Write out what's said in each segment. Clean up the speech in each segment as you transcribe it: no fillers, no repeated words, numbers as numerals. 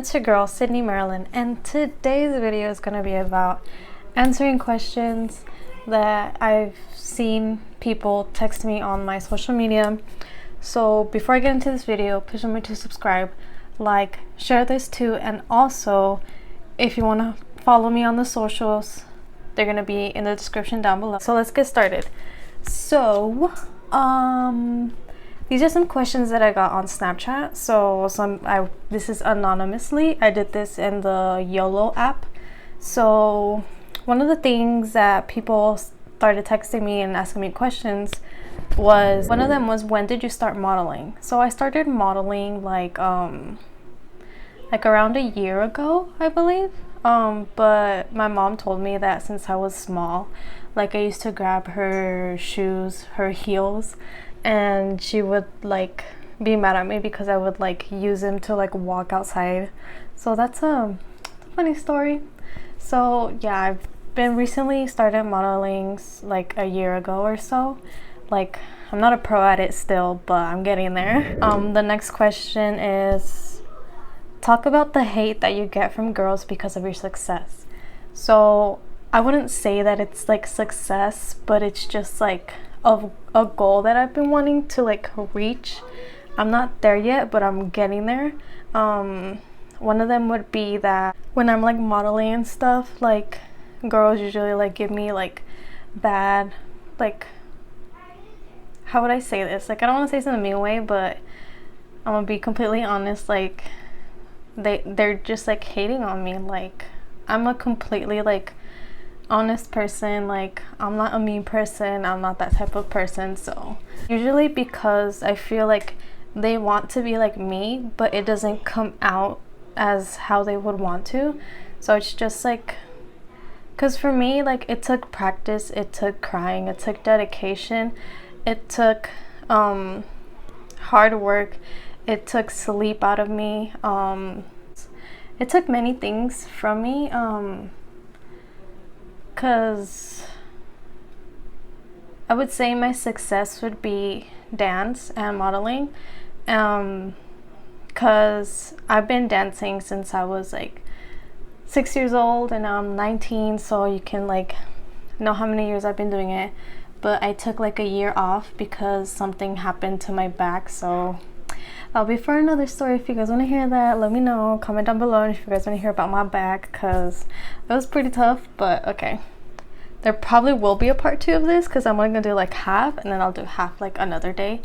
it's your girl Sidney Marilyn, and today's video is going to be about answering questions that I've seen people text me on my social media. So before I get into this video, please remember to subscribe, like, share this too, and also if you want to follow me on the socials, they're going to be in the description down below. So let's get started. So these are some questions that I got on Snapchat. So this is anonymously. I did this in the YOLO app. So one of the things that people started texting me and asking me questions was, one of them was, when did you start modeling? So I started modeling like around a year ago, I believe. But my mom told me that since I was small, like I used to grab her shoes, her heels, and she would like be mad at me because I would like use them to like walk outside. So that's a funny story. So yeah, I've been recently started modeling like a year ago or so. Like I'm not a pro at it still, but I'm getting there. The next question is, talk about the hate that you get from girls because of your success. So I wouldn't say that it's like success, but it's just like a goal that I've been wanting to like reach. I'm not there yet, but I'm getting there. One of them would be that when I'm like modeling and stuff, like girls usually like give me like bad, like, how would I say this? Like I don't want to say this in a mean way, but I'm gonna be completely honest, like they're just like hating on me. Like I'm a completely like honest person, like I'm not a mean person, I'm not that type of person. So usually because I feel like they want to be like me, but it doesn't come out as how they would want to. So it's just like, because for me, like it took practice, it took crying, it took dedication, it took hard work, it took sleep out of me, it took many things from me, because I would say my success would be dance and modeling, because I've been dancing since I was like 6 years old and now I'm 19, so you can like know how many years I've been doing it. But I took like a year off because something happened to my back, so that'll be for another story. If you guys want to hear that, let me know, comment down below. And if you guys want to hear about my back, because it was pretty tough. But okay, there probably will be a part 2 of this, because I'm only gonna do like half, and then I'll do half like another day,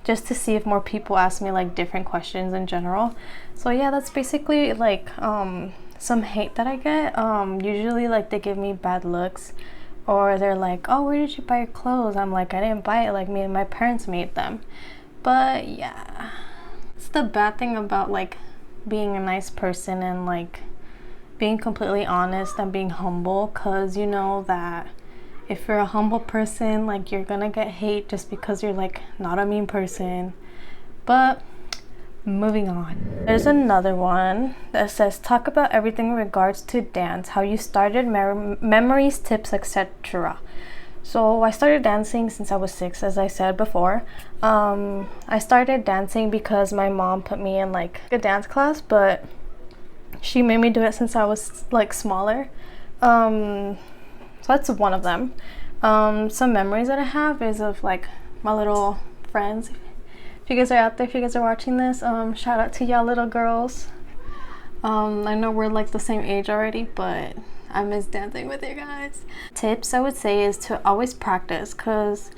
just to see if more people ask me like different questions in general. So yeah, that's basically like some hate that I get. Usually like they give me bad looks, or they're like, oh, where did you buy your clothes? I'm like, I didn't buy it, like me and my parents made them. But yeah, it's the bad thing about like being a nice person and like being completely honest and being humble, because you know that if you're a humble person, like you're gonna get hate just because you're like not a mean person. But moving on, there's another one that says, talk about everything in regards to dance, how you started, memories, tips, etc. So I started dancing since I was 6, as I said before. I started dancing because my mom put me in like a dance class, but she made me do it since I was like smaller. So that's one of them. Some memories that I have is of like my little friends. If you guys are out there, if you guys are watching this, shout out to y'all little girls. I know we're like the same age already, but I miss dancing with you guys. Tips I would say is to always practice, because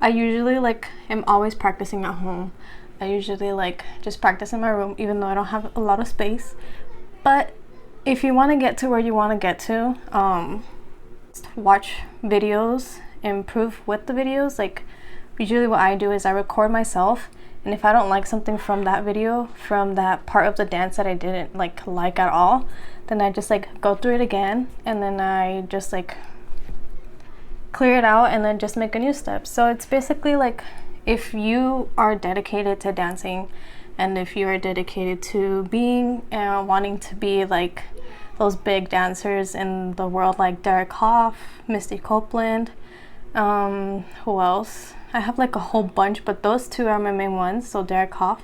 I usually like am always practicing at home. I usually like just practice in my room, even though I don't have a lot of space. But if you want to get to where you want to get to, watch videos, improve with the videos. Like usually what I do is I record myself, and if I don't like something from that video, from that part of the dance that I didn't like at all, then I just like go through it again, and then I just like clear it out and then just make a new step. So it's basically like, if you are dedicated to dancing, and if you are dedicated to being wanting to be like those big dancers in the world, like Derek Hoff, Misty Copeland, who else? I have like a whole bunch, but those two are my main ones. So Derek Hoff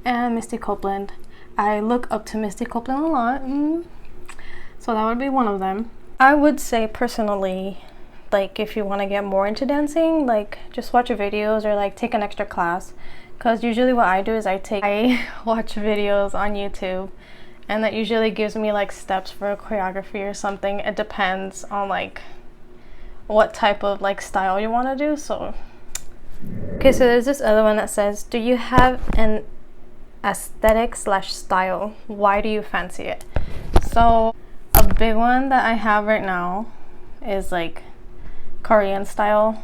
and Misty Copeland. I look up to Misty Copeland a lot, so that would be one of them. I would say personally, like if you want to get more into dancing, like just watch videos or like take an extra class, because usually what I do is I watch videos on YouTube, and that usually gives me like steps for a choreography or something. It depends on like what type of like style you want to do. So okay, so there's this other one that says, do you have an aesthetic / style? Why do you fancy it? So a big one that I have right now is like Korean style,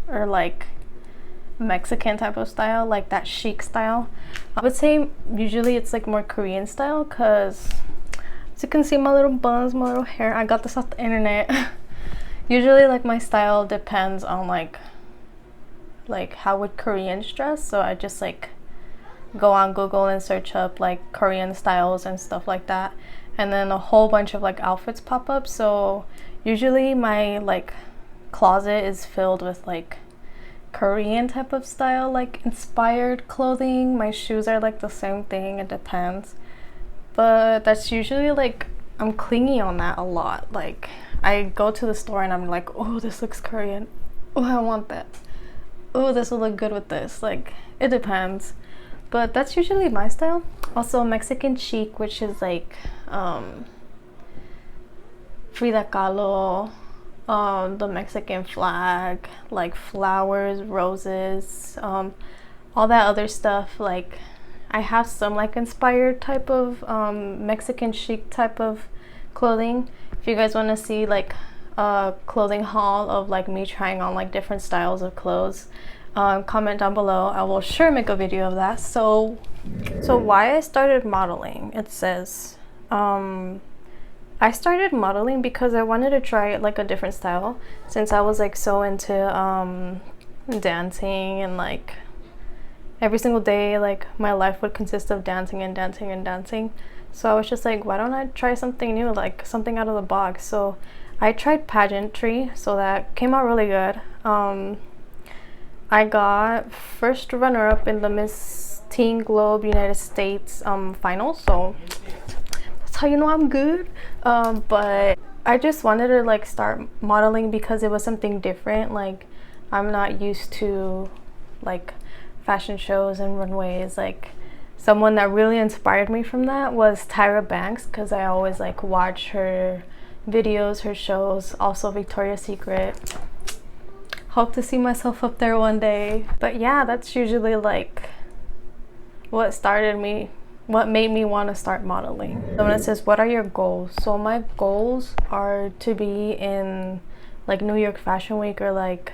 or like Mexican type of style, like that chic style. I would say usually it's like more Korean style, because as you can see, my little buns, my little hair, I got this off the internet. Usually like my style depends on like how would Koreans dress, so I just like go on Google and search up like Korean styles and stuff like that, and then a whole bunch of like outfits pop up. So usually my like closet is filled with like Korean type of style, like inspired clothing. My shoes are like the same thing, it depends, but that's usually like I'm clingy on that a lot. Like I go to the store and I'm like, oh, this looks Korean, oh, I want that, oh, this will look good with this. Like it depends, but that's usually my style. Also Mexican chic, which is like Frida Kahlo, the Mexican flag, like flowers, roses, all that other stuff. Like I have some like inspired type of Mexican chic type of clothing. If you guys want to see like a clothing haul of like me trying on like different styles of clothes, comment down below. I will sure make a video of that. So why I started modeling, it says I started modeling because I wanted to try like a different style, since I was like so into dancing, and like every single day like my life would consist of dancing and dancing and dancing. So I was just like, why don't I try something new, like something out of the box? So I tried pageantry, so that came out really good. I got first runner-up in the Miss Teen Globe United States finals, so that's how you know I'm good. But I just wanted to like start modeling because it was something different. Like I'm not used to like fashion shows and runways. Like someone that really inspired me from that was Tyra Banks, because I always like watch her videos, her shows, also Victoria's Secret. Hope to see myself up there one day. But yeah, that's usually like what made me want to start modeling. So when it says, what are your goals? So my goals are to be in like New York Fashion Week, or like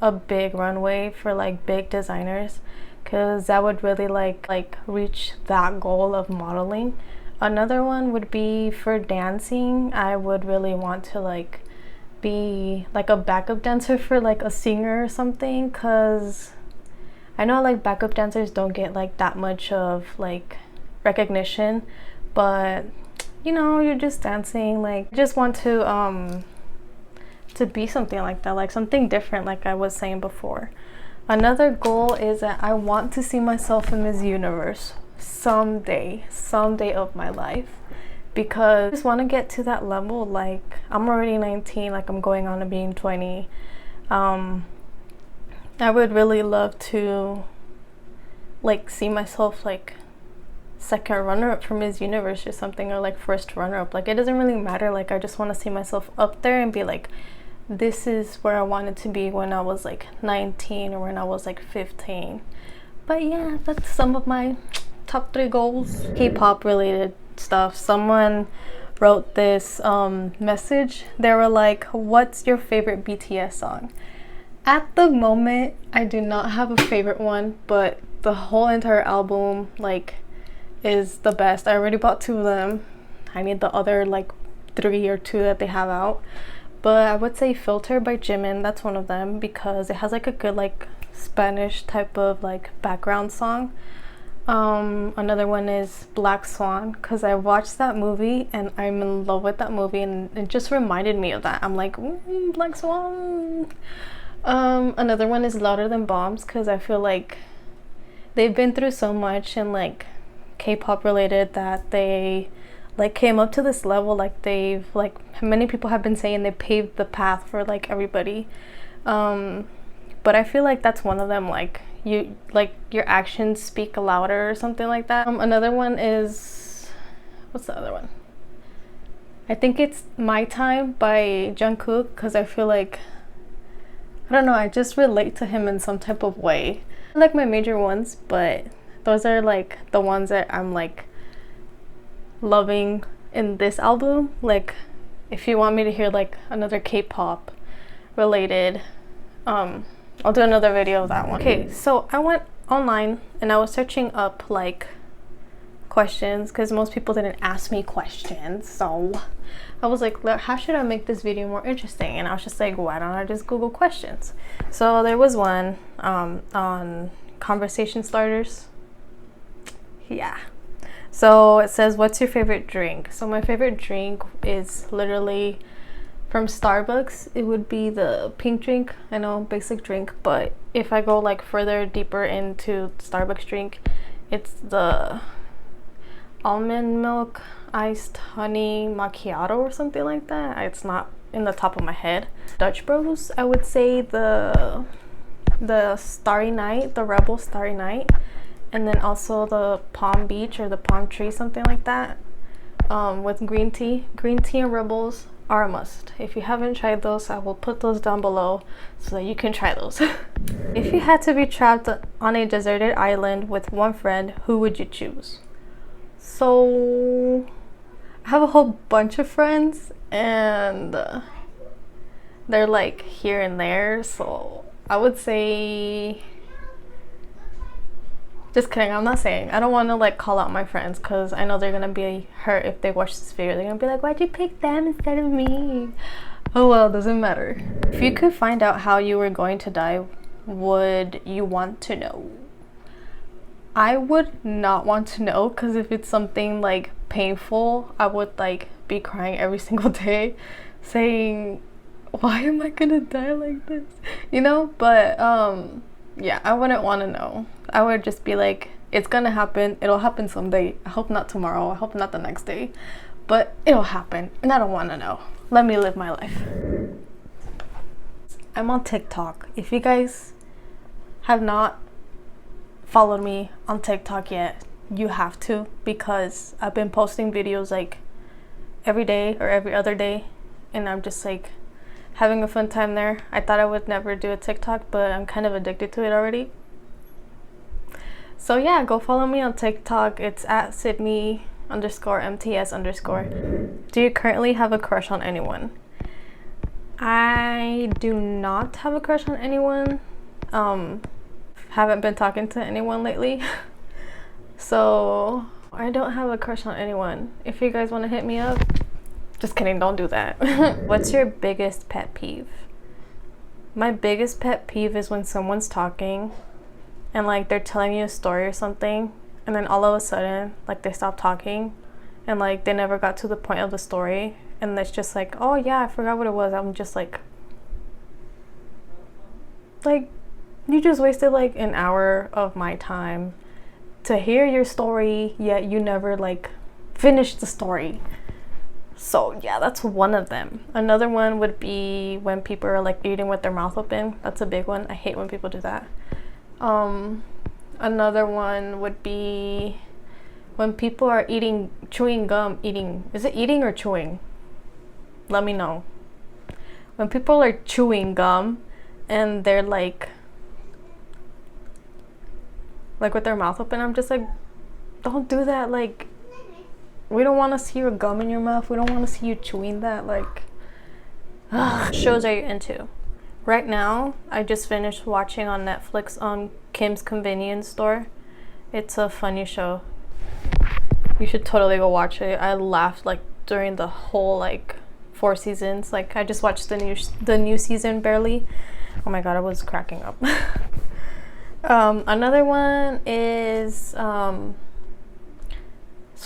a big runway for like big designers, because that would really like reach that goal of modeling. Another one would be for dancing. I would really want to like be like a backup dancer for like a singer or something, because I know like backup dancers don't get like that much of like recognition, but you know, you're just dancing. Like I just want to be something like that, like something different, like I was saying before. Another goal is that I want to see myself in Miss Universe someday of my life, because I just want to get to that level. Like I'm already 19, like I'm going on to being 20. I would really love to like see myself like second runner-up for Miss Universe or something, or like first runner-up. Like it doesn't really matter. Like I just want to see myself up there and be like, this is where I wanted to be when I was like 19 or when I was like 15. But yeah, that's some of my top 3 goals. K-pop related stuff. Someone wrote this message. They were like, what's your favorite BTS song? At the moment, I do not have a favorite one, but the whole entire album like is the best. I already bought 2 of them. I need the other like 3 or 2 that they have out. But I would say Filter by Jimin, that's one of them, because it has like a good like Spanish type of like background song. Another one is Black Swan, because I watched that movie and I'm in love with that movie, and it just reminded me of that. I'm like, Black Swan. Another one is Louder Than Bombs, because I feel like they've been through so much, and like K-pop related that they like came up to this level, like they've like many people have been saying they paved the path for like everybody. But I feel like that's one of them, like you like your actions speak louder or something like that. Another one is, what's the other one? I think it's My Time by Jungkook, because I feel like, I don't know, I just relate to him in some type of way. I like my major ones, but those are like the ones that I'm like loving in this album. Like if you want me to hear like another K-pop related, I'll do another video of that one. Okay, so I went online and I was searching up like questions, because most people didn't ask me questions, so I was like, how should I make this video more interesting? And I was just like, why don't I just Google questions? So there was one on conversation starters. Yeah, so it says, what's your favorite drink? So my favorite drink is literally from Starbucks. It would be the pink drink. I know, basic drink, but if I go like further deeper into Starbucks drink, it's the almond milk iced honey macchiato or something like that. It's not in the top of my head. Dutch Bros, I would say the Starry Night, the Rebel Starry Night, and then also the Palm Beach or the Palm Tree, something like that, with green tea. Green tea and Rebels are a must. If you haven't tried those, I will put those down below so that you can try those. If you had to be trapped on a deserted island with one friend, who would you choose? So I have a whole bunch of friends, and they're like here and there, so I would say, just kidding, I'm not saying, I don't want to like call out my friends, because I know they're gonna be hurt if they watch this video. They're gonna be like, why'd you pick them instead of me? Oh well, doesn't matter. If you could find out how you were going to die, would you want to know? I would not want to know, because if it's something like painful, I would like be crying every single day saying, why am I gonna die like this, you know? But yeah, I wouldn't want to know. I would just be like, it's gonna happen, it'll happen someday. I hope not tomorrow, I hope not the next day, but it'll happen, and I don't want to know. Let me live my life. I'm on TikTok. If you guys have not followed me on TikTok yet, you have to, because I've been posting videos like every day or every other day, and I'm just like having a fun time there. I thought I would never do a TikTok, but I'm kind of addicted to it already. So yeah, go follow me on TikTok. It's at Sidney_MTS_. Do you currently have a crush on anyone? I do not have a crush on anyone. Haven't been talking to anyone lately. So I don't have a crush on anyone. If you guys want to hit me up, just kidding, don't do that. What's your biggest pet peeve? My biggest pet peeve is when someone's talking and like they're telling you a story or something, and then all of a sudden like they stop talking and like they never got to the point of the story, and it's just like, oh yeah, I forgot what it was. I'm just like you just wasted like an hour of my time to hear your story, yet you never like finished the story. So yeah, that's one of them. Another one would be when people are like eating with their mouth open. That's a big one. I hate when people do that. Another one would be when people are chewing gum. Is it eating or chewing? Let me know. When people are chewing gum and they're like with their mouth open, I'm just like, don't do that. Like, we don't want to see your gum in your mouth. We don't want to see you chewing that. Like, ugh. Shows are you into? Right now, I just finished watching on Netflix Kim's Convenience Store. It's a funny show. You should totally go watch it. I laughed like during the whole like 4 seasons. Like, I just watched the new season barely. Oh my god, I was cracking up. Another one is so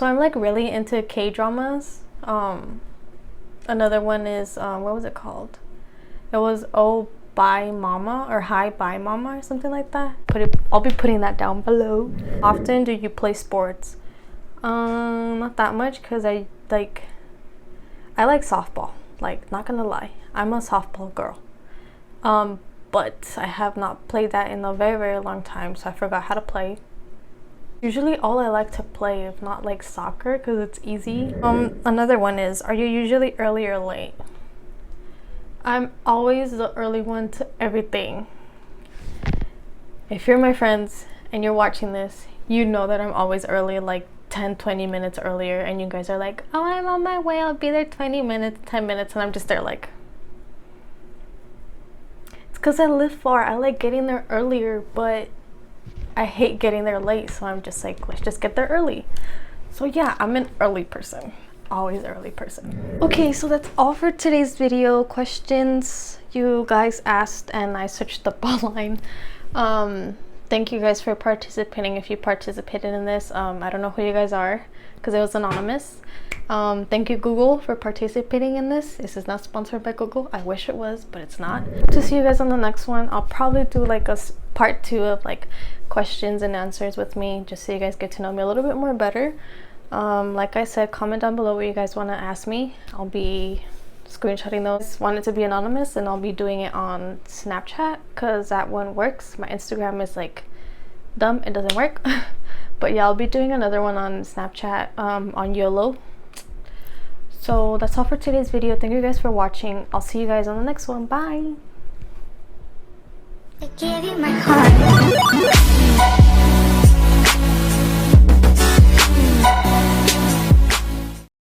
I'm like really into K-dramas. Another one is what was it called? It was Oh Bye Mama or Hi Bye Mama or something like that. I'll be putting that down below. Often do you play sports? Not that much, because I like softball. Like, not gonna lie, I'm a softball girl. But I have not played that in a very, very long time, so I forgot how to play. Usually all I like to play, if not like soccer, because it's easy. Another one is, are you usually early or late? I'm always the early one to everything. If you're my friends and you're watching this, you know that I'm always early, like 10-20 minutes earlier, and you guys are like, oh, I'm on my way, I'll be there 20 minutes, 10 minutes, and I'm just there like, it's because I live far. I like getting there earlier, but I hate getting there late, so I'm just like, let's just get there early. So yeah, I'm an early person, always early person. Okay, so that's all for today's video. Questions you guys asked and I searched up online. Thank you guys for participating. If you participated in this, I don't know who you guys are because it was anonymous. Thank you, Google, for participating in this. This is not sponsored by Google. I wish it was, but it's not. To see you guys on the next one, I'll probably do like a part 2 of like questions and answers with me, just so you guys get to know me a little bit more better. Like I said, comment down below what you guys want to ask me. I'll be screenshotting those. Want it to be anonymous, and I'll be doing it on Snapchat because that one works. My Instagram is like dumb, it doesn't work. But yeah, I'll be doing another one on Snapchat, on YOLO. So that's all for today's video. Thank you guys for watching. I'll see you guys on the next one. Bye. I gave you my heart.